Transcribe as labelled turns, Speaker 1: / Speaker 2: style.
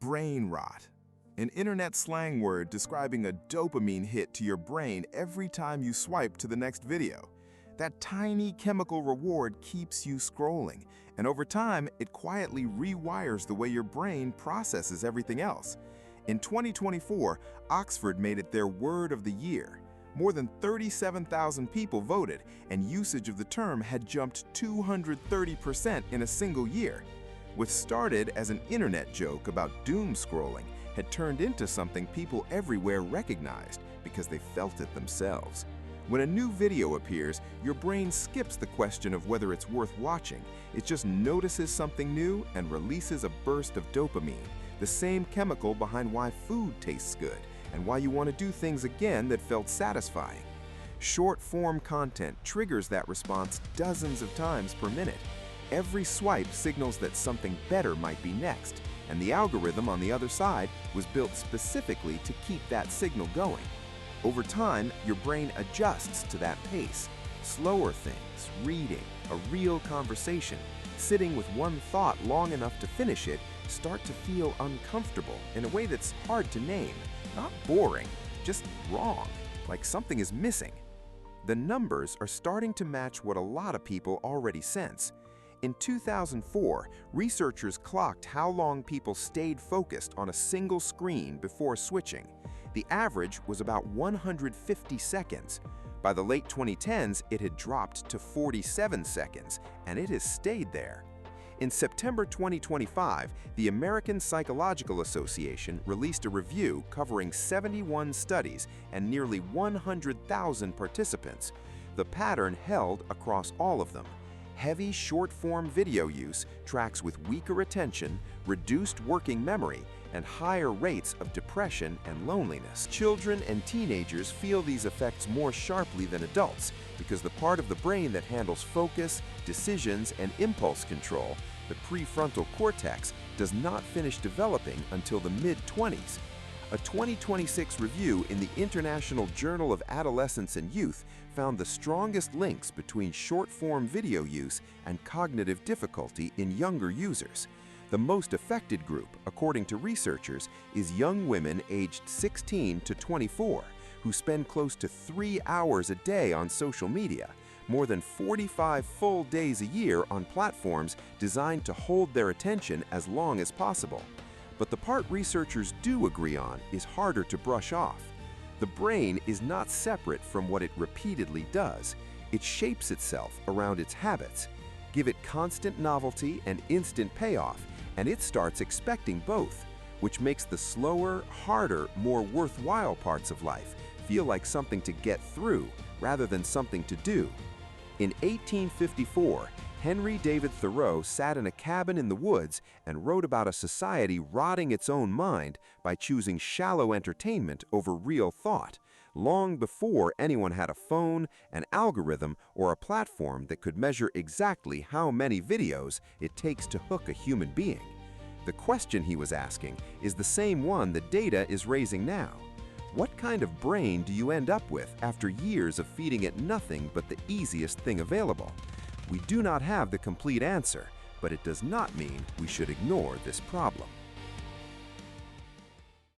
Speaker 1: Brain rot, an internet slang word describing a dopamine hit to your brain every time you swipe to the next video. That tiny chemical reward keeps you scrolling, and over time, it quietly rewires the way your brain processes everything else. In 2024, Oxford made it their word of the year. More than 37,000 people voted, and usage of the term had jumped 230% in a single year. What started as an internet joke about doom scrolling had turned into something people everywhere recognized because they felt it themselves. When a new video appears, your brain skips the question of whether it's worth watching. It just notices something new and releases a burst of dopamine, the same chemical behind why food tastes good and why you want to do things again that felt satisfying. Short-form content triggers that response dozens of times per minute. Every swipe signals that something better might be next, and the algorithm on the other side was built specifically to keep that signal going. Over time, your brain adjusts to that pace. Slower things, reading, a real conversation, sitting with one thought long enough to finish it, start to feel uncomfortable in a way that's hard to name. Not boring, just wrong, like something is missing. The numbers are starting to match what a lot of people already sense. In 2004, researchers clocked how long people stayed focused on a single screen before switching. The average was about 150 seconds. By the late 2010s, it had dropped to 47 seconds, and it has stayed there. In September 2025, the American Psychological Association released a review covering 71 studies and nearly 100,000 participants. The pattern held across all of them. Heavy short-form video use tracks with weaker attention, reduced working memory, and higher rates of depression and loneliness. Children and teenagers feel these effects more sharply than adults because the part of the brain that handles focus, decisions, and impulse control, the prefrontal cortex, does not finish developing until the mid-20s. A 2026 review in the International Journal of Adolescence and Youth found the strongest links between short-form video use and cognitive difficulty in younger users. The most affected group, according to researchers, is young women aged 16 to 24, who spend close to 3 hours a day on social media, more than 45 full days a year on platforms designed to hold their attention as long as possible. But the part researchers do agree on is harder to brush off. The brain is not separate from what it repeatedly does. It shapes itself around its habits. Give it constant novelty and instant payoff, and it starts expecting both, which makes the slower, harder, more worthwhile parts of life feel like something to get through rather than something to do. In 1854, Henry David Thoreau sat in a cabin in the woods and wrote about a society rotting its own mind by choosing shallow entertainment over real thought, long before anyone had a phone, an algorithm, or a platform that could measure exactly how many videos it takes to hook a human being. The question he was asking is the same one the data is raising now. What kind of brain do you end up with after years of feeding it nothing but the easiest thing available? We do not have the complete answer, but it does not mean we should ignore this problem.